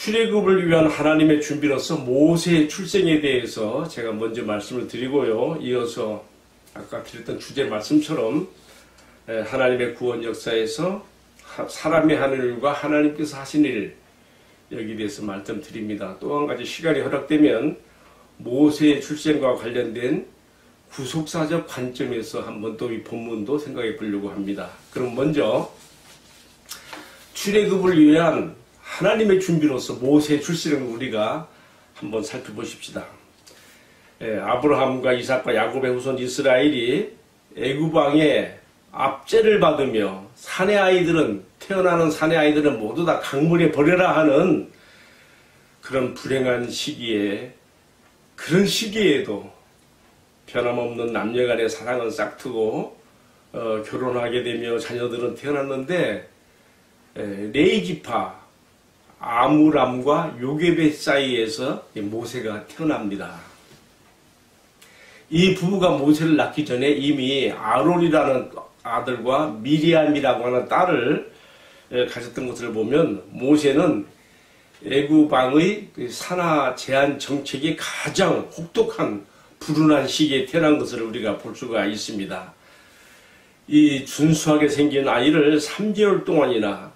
출애굽을 위한 하나님의 준비로서 모세의 출생에 대해서 제가 먼저 말씀을 드리고요. 이어서 아까 드렸던 주제 말씀처럼 하나님의 구원 역사에서 사람이 하는 일과 하나님께서 하신 일, 여기에 대해서 말씀드립니다. 또 한 가지 시간이 허락되면 모세의 출생과 관련된 구속사적 관점에서 한번 또 이 본문도 생각해 보려고 합니다. 그럼 먼저 출애굽을 위한 하나님의 준비로서 모세의 출생을 우리가 한번 살펴보십시다. 아브라함과 이삭과 야곱의 후손 이스라엘이 애굽 왕의 압제를 받으며 태어나는 사내 아이들은 모두 다 강물에 버려라 하는 그런 불행한 시기에, 그런 시기에도 변함없는 남녀간의 사랑은 싹트고 결혼하게 되며 자녀들은 태어났는데 레이지파 아므람과 요게벳 사이에서 모세가 태어납니다. 이 부부가 모세를 낳기 전에 이미 아론이라는 아들과 미리암이라고 하는 딸을 가졌던 것을 보면 모세는 애굽 왕의 산하 제한 정책이 가장 혹독한 불운한 시기에 태어난 것을 우리가 볼 수가 있습니다. 이 준수하게 생긴 아이를 3개월 동안이나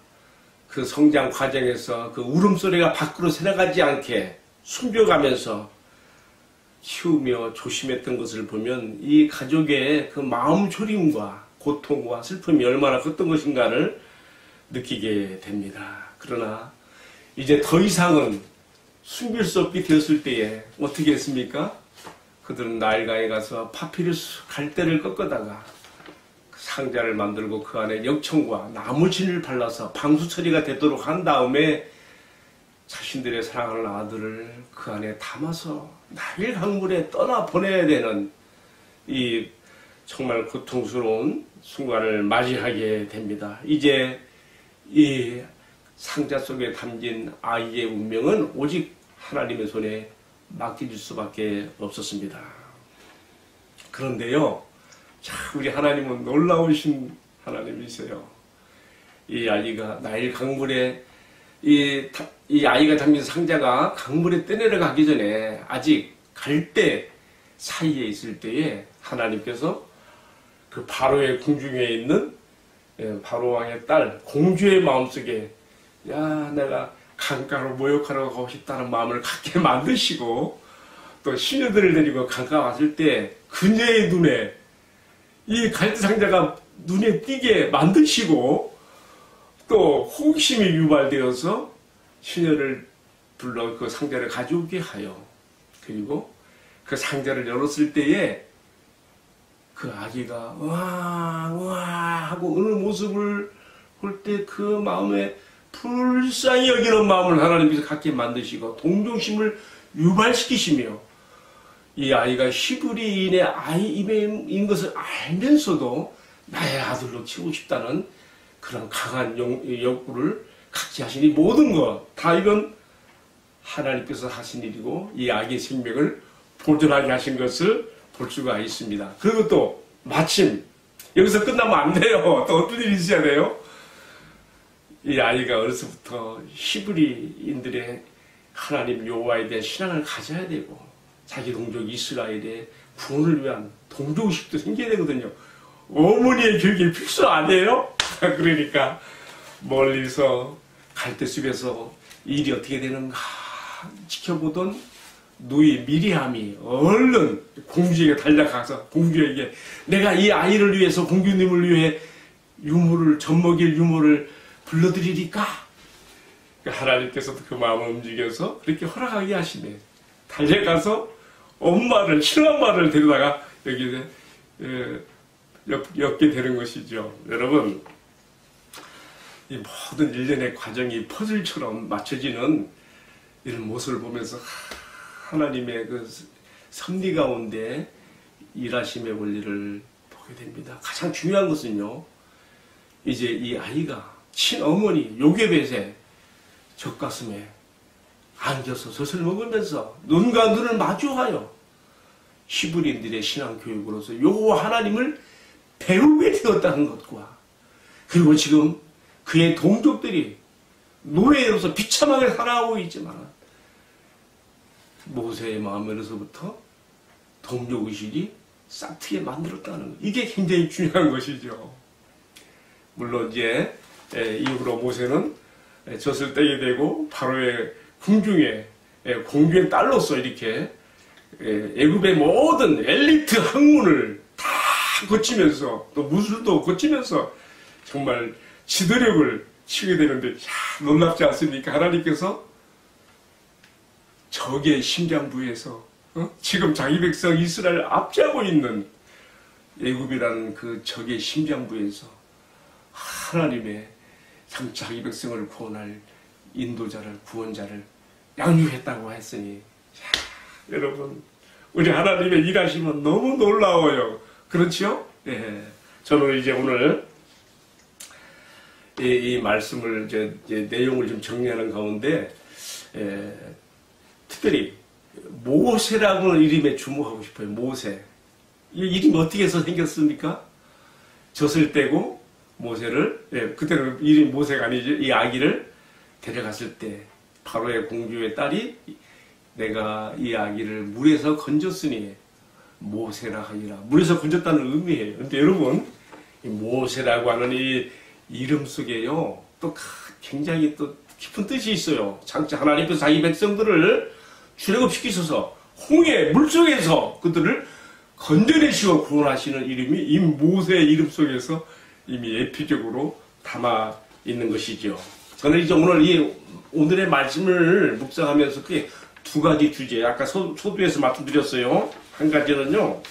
그 성장 과정에서 그 울음소리가 밖으로 새나가지 않게 숨겨가면서 키우며 조심했던 것을 보면 이 가족의 그 마음 졸임과 고통과 슬픔이 얼마나 컸던 것인가를 느끼게 됩니다. 그러나 이제 더 이상은 숨길 수 없게 되었을 때에 어떻게 했습니까? 그들은 나일강에 가서 파피루스 갈대를 꺾어다가 상자를 만들고 그 안에 역청과 나무진을 발라서 방수 처리가 되도록 한 다음에 자신들의 사랑하는 아들을 그 안에 담아서 나일 강물에 떠나 보내야 되는 이 정말 고통스러운 순간을 맞이하게 됩니다. 이제 이 상자 속에 담긴 아이의 운명은 오직 하나님의 손에 맡겨질 수밖에 없었습니다. 그런데요, 우리 하나님은 놀라우신 하나님이세요. 이 아이가 나일 강물에 이 아이가 담긴 상자가 강물에 떠내려가기 전에 아직 갈대 사이에 있을 때에 하나님께서 그 바로의 궁중에 있는 바로 왕의 딸 공주의 마음속에 내가 강가로 모욕하러 가고 싶다는 마음을 갖게 만드시고, 또 시녀들을 데리고 강가 왔을 때 그녀의 눈에 이 갈대 상자가 눈에 띄게 만드시고, 또 호기심이 유발되어서 시녀를 불러 그 상자를 가져오게 하여, 그리고 그 상자를 열었을 때에 그 아기가 우와 하고 우는 모습을 볼 때 그 마음에 불쌍히 여기는 마음을 하나님께서 갖게 만드시고 동정심을 유발시키시며, 이 아이가 히브리인의 아이인 것을 알면서도 나의 아들로 키우고 싶다는 그런 강한 욕구를 갖게 하시니, 모든 것 다 이건 하나님께서 하신 일이고 이 아기의 생명을 보존하게 하신 것을 볼 수가 있습니다. 그리고 또 마침 여기서 끝나면 안 돼요. 또 어떤 일이 있어야 돼요? 이 아이가 어려서부터 히브리인들의 하나님 여호와에 대한 신앙을 가져야 되고 자기 동족 이스라엘의 구원을 위한 동족의식도 생겨야 되거든요. 어머니의 교육이 필수 아니에요? 그러니까 멀리서 갈대숲에서 일이 어떻게 되는가 지켜보던 누이 미리암이 얼른 공주에게 달려가서 공주에게 내가 이 아이를 위해서 공주님을 위해 젖먹일 유모를 불러드리리까? 하나님께서도 그 마음을 움직여서 그렇게 허락하게 하시네. 달려가서 친엄마를 데려다가 여기 엮게 되는 것이죠. 여러분, 이 모든 일련의 과정이 퍼즐처럼 맞춰지는 이런 모습을 보면서 하나님의 그 섭리 가운데 일하심의 원리를 보게 됩니다. 가장 중요한 것은요, 이제 이 아이가 친어머니 요게벳의 젖가슴에 안겨서 젖을 먹으면서 눈과 눈을 마주하여 히브리인들의 신앙 교육으로서 여호와 하나님을 배우게 되었다는 것과, 그리고 지금 그의 동족들이 노예로서 비참하게 살아오고 있지만 모세의 마음에서부터 동족의식이 싹트게 만들었다는 것. 이게 굉장히 중요한 것이죠. 물론 이제 이후로 모세는 젖을 떼게 되고 바로의 궁중에 공주의 딸로서 이렇게 애굽의 모든 엘리트 학문을 다 거치면서 또 무술도 거치면서 정말 지도력을 치게 되는데 놀랍지 않습니까? 하나님께서 적의 심장부에서 지금 자기 백성 이스라엘을 압제하고 있는 애굽이라는 그 적의 심장부에서 하나님의 자기 백성을 구원할 인도자를 구원자를 양육했다고 했으니 여러분 우리 하나님의 일하심은 너무 놀라워요. 그렇죠? 예. 저는 이제 오늘 이 말씀을 이제 내용을 좀 정리하는 가운데 특별히 모세라는 이름에 주목하고 싶어요. 모세. 이 이름이 어떻게 해서 생겼습니까? 젖을 떼고 모세를 그때는 이름이 모세가 아니죠. 이 아기를 데려갔을 때 바로의 공주의 딸이 내가 이 아기를 물에서 건졌으니 모세라 하니라. 물에서 건졌다는 의미예요. 근데 여러분 이 모세라고 하는 이 이름 속에요 또 굉장히 또 깊은 뜻이 있어요. 장차 하나님께서 자기 백성들을 출애굽시키셔서 홍해 물속에서 그들을 건져내시고 구원하시는 이름이 이 모세의 이름 속에서 이미 에피적으로 담아 있는 것이죠. 저는 이제 오늘의 말씀을 묵상하면서 그게 두 가지 주제, 아까 소두에서 말씀드렸어요. 한 가지는요,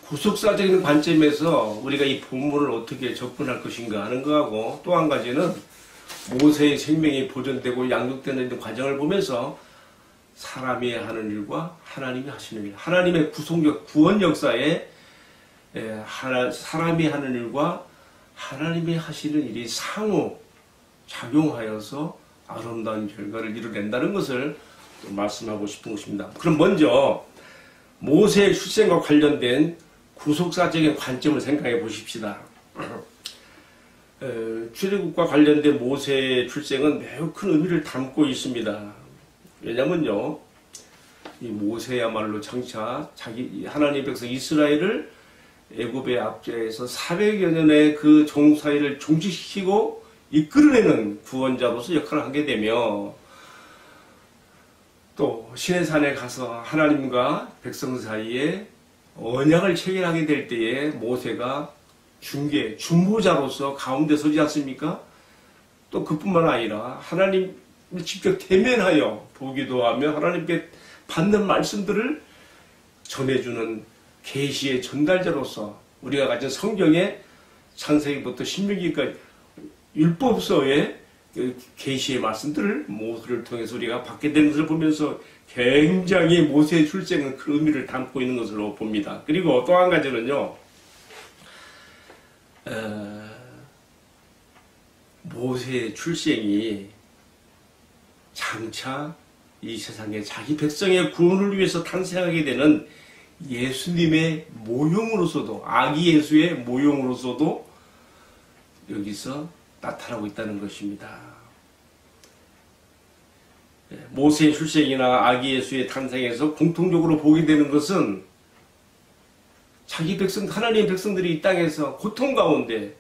구속사적인 관점에서 우리가 이 본문을 어떻게 접근할 것인가 하는 거하고 또 한 가지는 모세의 생명이 보존되고 양육되는 과정을 보면서 사람이 하는 일과 하나님이 하시는 일, 하나님의 구원 역사에 사람이 하는 일과 하나님이 하시는 일이 상호 작용하여서 아름다운 결과를 이루낸다는 것을 말씀하고 싶은 것입니다. 그럼 먼저 모세의 출생과 관련된 구속사적인 관점을 생각해 보십시다. 출애굽과 관련된 모세의 출생은 매우 큰 의미를 담고 있습니다. 왜냐면요, 이 모세야말로 장차 하나님의 백성 이스라엘을 애굽의 압제에서 400여 년의 그 종사일을 종식시키고 이끌어내는 구원자로서 역할을 하게 되며 또 시내산에 가서 하나님과 백성 사이에 언약을 체결하게 될 때에 모세가 중보자로서 가운데 서지 않습니까? 또 그뿐만 아니라 하나님을 직접 대면하여 보기도 하며 하나님께 받는 말씀들을 전해주는 계시의 전달자로서 우리가 가진 성경의 창세기부터 신명기까지 율법서의 계시의 말씀들을 모세를 통해서 우리가 받게 되는 것을 보면서 굉장히 모세의 출생은 그 의미를 담고 있는 것으로 봅니다. 그리고 또 한 가지는요, 모세의 출생이 장차 이 세상에 자기 백성의 구원을 위해서 탄생하게 되는 예수님의 모형으로서도, 아기 예수의 모형으로서도 여기서 나타나고 있다는 것입니다. 모세의 출생이나 아기 예수의 탄생에서 공통적으로 보게 되는 것은 자기 백성, 하나님의 백성들이 이 땅에서 고통 가운데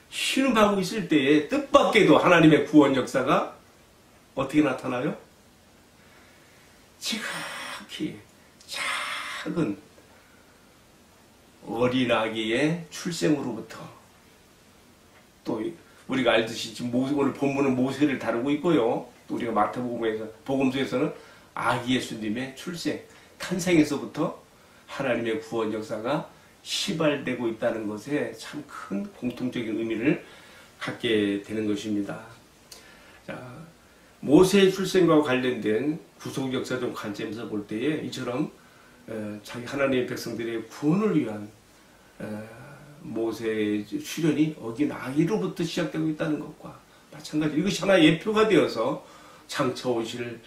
신음하고 있을 때에 뜻밖에도 하나님의 구원 역사가 어떻게 나타나요? 지극히 작은 어린아기의 출생으로부터 또 우리가 알듯이 지금 오늘 본문은 모세를 다루고 있고요. 또 우리가 복음서에서는 아기 예수님의 출생, 탄생에서부터 하나님의 구원 역사가 시발되고 있다는 것에 참 큰 공통적인 의미를 갖게 되는 것입니다. 자, 모세의 출생과 관련된 구속 역사적 관점에서 볼 때에 이처럼 자기 하나님의 백성들의 구원을 위한 모세의 출현이 어긴 아기로부터 시작되고 있다는 것과 마찬가지로 이것이 하나의 예표가 되어서 장차 오실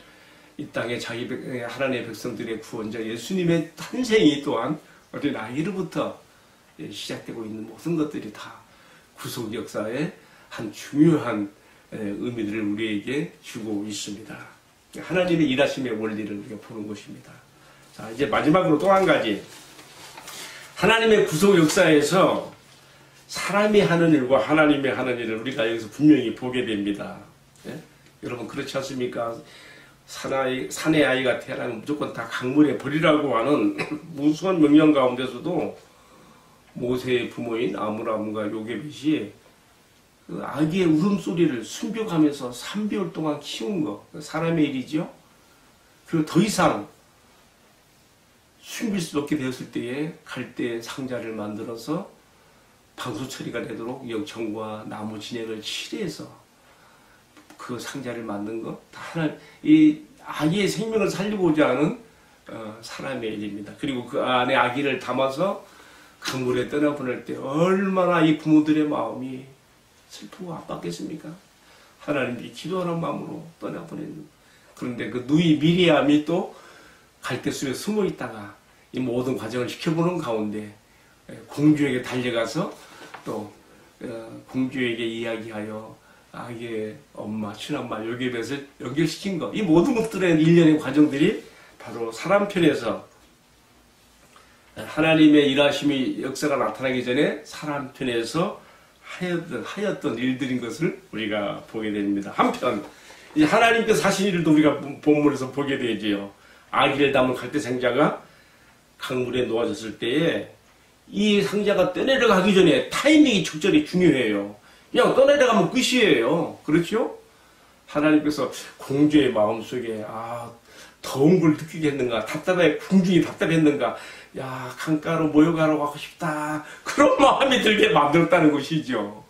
이 땅에 하나님의 백성들의 구원자 예수님의 탄생이 또한 어린 아기로부터 시작되고 있는 모든 것들이 다 구속 역사의 한 중요한 의미들을 우리에게 주고 있습니다. 하나님의 일하심의 원리를 우리가 보는 것입니다. 자, 이제 마지막으로 또 한 가지. 하나님의 구속 역사에서 사람이 하는 일과 하나님이 하는 일을 우리가 여기서 분명히 보게 됩니다. 예? 여러분 그렇지 않습니까? 산의 아이가 태어나면 무조건 다 강물에 버리라고 하는 무수한 명령 가운데서도 모세의 부모인 아므람과 요게벳이 그 아기의 울음소리를 순벽하면서 3개월 동안 키운 거, 사람의 일이죠. 그리고 더 이상 숨길 수 없게 되었을 때에 갈대 상자를 만들어서 방수 처리가 되도록 영청과 나무 진액을 칠해서 그 상자를 만든 것, 다 이 아기의 생명을 살리고자 하는 사람의 일입니다. 그리고 그 안에 아기를 담아서 강물에 떠나보낼 때 얼마나 이 부모들의 마음이 슬프고 아팠겠습니까? 하나님이 기도하는 마음으로 떠나보내는. 그런데 그 누이 미리암이 또 갈대숲에 숨어 있다가 이 모든 과정을 지켜보는 가운데 공주에게 달려가서 또 공주에게 이야기하여 아기의 엄마, 친엄마, 요게벳을 연결시킨 것. 이 모든 것들의 일련의 과정들이 바로 사람 편에서 하나님의 일하심이 역사가 나타나기 전에 사람 편에서 하였던 일들인 것을 우리가 보게 됩니다. 한편 이제 하나님께서 하신 일도 우리가 본문에서 보게 되지요. 아기를 담은 갈대 상자가 강물에 놓아졌을 때에 이 상자가 떠내려가기 전에 타이밍이 적절히 중요해요. 그냥 떠내려가면 끝이에요. 그렇죠? 하나님께서 공주의 마음속에 더운 걸 느끼겠는가, 궁중이 답답했는가, 야, 강가로 모여가러 가고 싶다, 그런 마음이 들게 만들었다는 것이죠.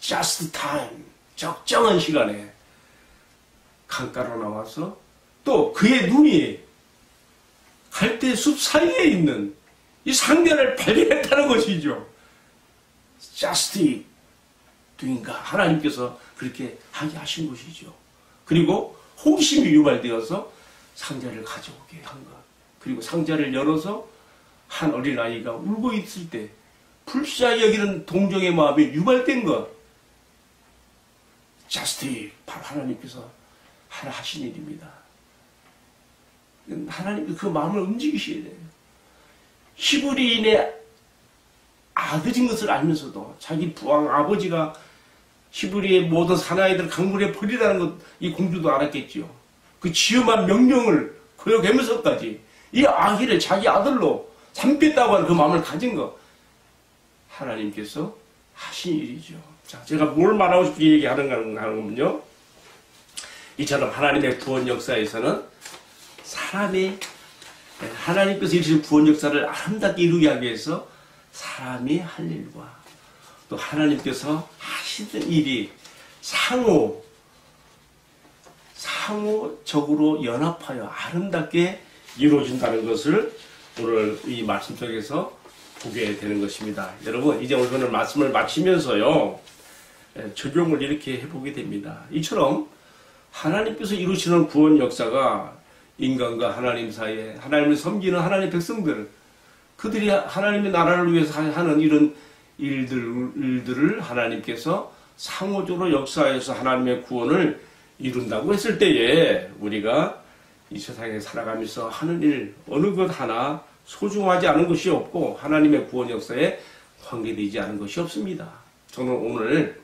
Just time, 적정한 시간에 강가로 나와서 또 그의 눈이 갈대 숲 사이에 있는 이 상자를 발견했다는 것이죠. Just doing가 하나님께서 그렇게 하게 하신 것이죠. 그리고 호기심이 유발되어서 상자를 가져오게 한 것. 그리고 상자를 열어서 한 어린아이가 울고 있을 때 불쌍히 여기는 동정의 마음이 유발된 것. Just 바로 하나님께서 하신 일입니다. 하나님 그 마음을 움직이셔야 돼요. 히브리인의 아들인 것을 알면서도 자기 부왕 아버지가 히브리의 모든 사나이들 강물에 버리라는 것 이 공주도 알았겠지요. 그 지엄한 명령을 거역하면서까지 이 아기를 자기 아들로 삼겠다고 하는 그 마음을 가진 것 하나님께서 하신 일이죠. 자, 제가 뭘 말하고 싶게 얘기하는가 하면요. 이처럼 하나님의 구원 역사에서는 하나님께서 이루신 구원 역사를 아름답게 이루게 하기 위해서 사람이 할 일과 또 하나님께서 하시던 일이 상호적으로 연합하여 아름답게 이루어진다는 것을 오늘 이 말씀 속에서 보게 되는 것입니다. 여러분, 이제 오늘 말씀을 마치면서요, 적용을 이렇게 해보게 됩니다. 이처럼 하나님께서 이루시는 구원 역사가 인간과 하나님 사이에 하나님을 섬기는 하나님의 백성들, 그들이 하나님의 나라를 위해서 하는 이런 일들을 하나님께서 상호적으로 역사해서 하나님의 구원을 이룬다고 했을 때에 우리가 이 세상에 살아가면서 하는 일 어느 것 하나 소중하지 않은 것이 없고 하나님의 구원 역사에 관계되지 않은 것이 없습니다. 저는 오늘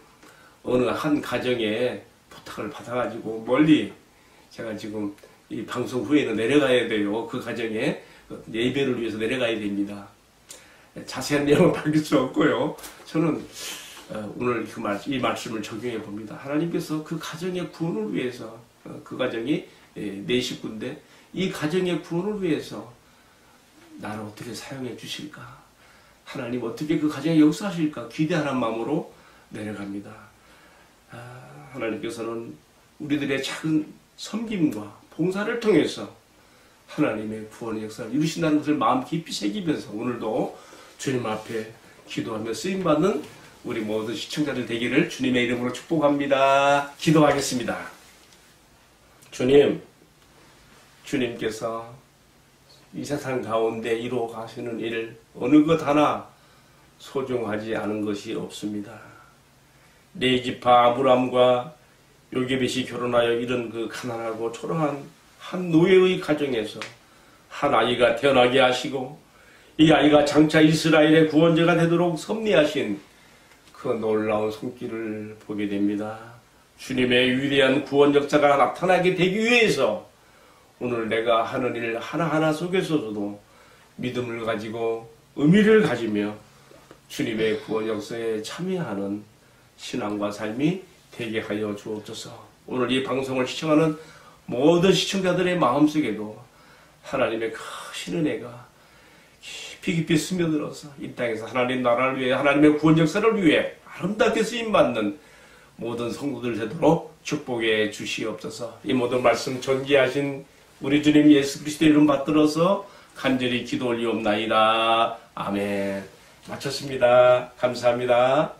어느 한 가정에 부탁을 받아가지고 멀리 제가 지금 이 방송 후에는 내려가야 돼요. 그 가정에 예배를 위해서 내려가야 됩니다. 자세한 내용은 밝힐 수 없고요. 저는 오늘 이 말씀을 적용해 봅니다. 하나님께서 그 가정의 구원을 위해서 그 가정이 내 식구인데 이 가정의 구원을 위해서 나를 어떻게 사용해 주실까? 하나님 어떻게 그 가정에 역사하실까? 기대하는 마음으로 내려갑니다. 하나님께서는 우리들의 작은 섬김과 봉사를 통해서 하나님의 구원의 역사를 이루신다는 것을 마음 깊이 새기면서 오늘도 주님 앞에 기도하며 쓰임받는 우리 모든 시청자들 되기를 주님의 이름으로 축복합니다. 기도하겠습니다. 주님께서 이 세상 가운데 이루어 가시는 일 어느 것 하나 소중하지 않은 것이 없습니다. 레이지파 아브람과 요게벳이 결혼하여 이런 그 가난하고 초라한 한 노예의 가정에서 한 아이가 태어나게 하시고 이 아이가 장차 이스라엘의 구원자가 되도록 섭리하신 그 놀라운 손길을 보게 됩니다. 주님의 위대한 구원 역사가 나타나게 되기 위해서 오늘 내가 하는 일 하나하나 속에서도 믿음을 가지고 의미를 가지며 주님의 구원 역사에 참여하는 신앙과 삶이 되게 하여 주옵소서. 오늘 이 방송을 시청하는 모든 시청자들의 마음속에도 하나님의 크신 은혜가 깊이 스며들어서 이 땅에서 하나님 나라를 위해 하나님의 구원 역사를 위해 아름답게 쓰임받는 모든 성도들 되도록 축복해 주시옵소서. 이 모든 말씀 전개하신 우리 주님 예수 그리스도의 이름 받들어서 간절히 기도 올리옵나이다. 아멘. 마쳤습니다. 감사합니다.